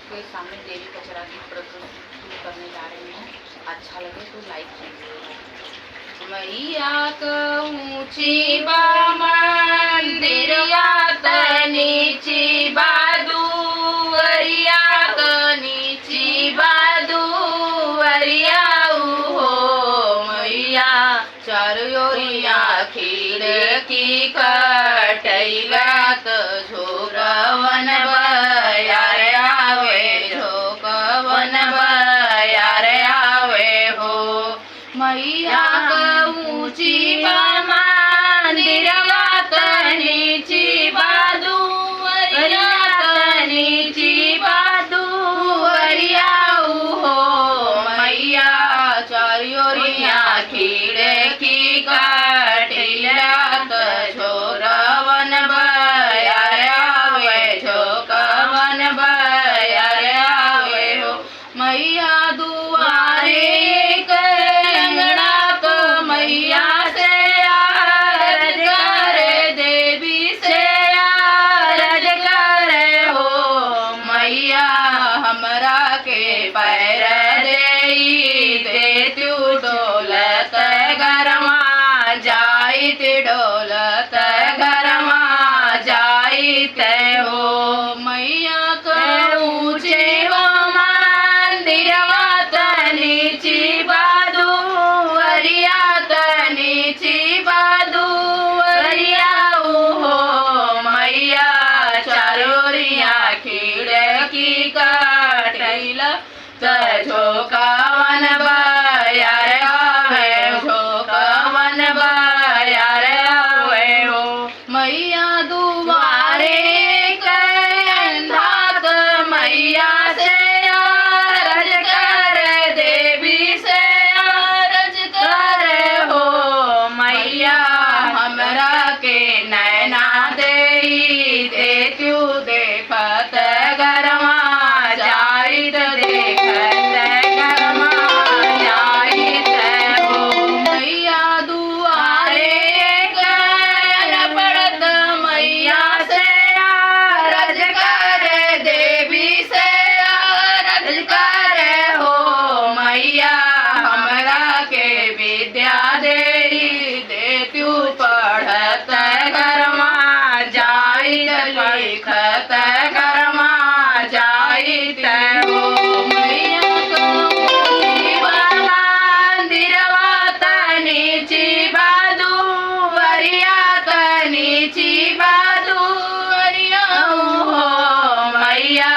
आपके सामने देवी कचरा की प्रस्तुत करने जा रही हूँ। अच्छा लगे तो लाइक कीजिएगा। मैया ऊँची बा मंदिरिया नीची बादुवरिया नीची बादुवरिया हो मैया चारोरिया खिड़की कटैला झोरवन बयार आवे झोकवन बयार आवे हो मैया ऊँची मंदिरवा नीची बादुवरिया नीची बादुवरिया हो मैया चारोरिया खिड़की कटैला झोरवन बयार आवे झोकवन बयार आवे हो मैया दुआरे अंगना तो मैया से आरज करे देवी से आरज करे हो मैया हमरा के पैर दे तू डोलत गरमा जाइत डोलत गरमा जाइत हो मैया ऊँचे मंदिरवा नीची बादुवरिया नीची बादुवरिया हो मैया चारोरिया खिड़की कटैला झोकावन बयार आवे झोकावन बयार आवे हो मैया दुआरे कंधात मैया से आरज कर देवी से आरज कर हो मैया हमरा के नैना दे तू देखत गरमा जाइत देखत गरमा जाइत हो मैया दुआरे गन पड़त मैया से आरज कर देवी से आरज कर हो मैया हमरा के विद्या दे तू पढ़त गरमा जाइत लिखत गरमा जाइत हो मैया मंदिरवा नीची बादुवरिया नीची बादुवरिया हो मैया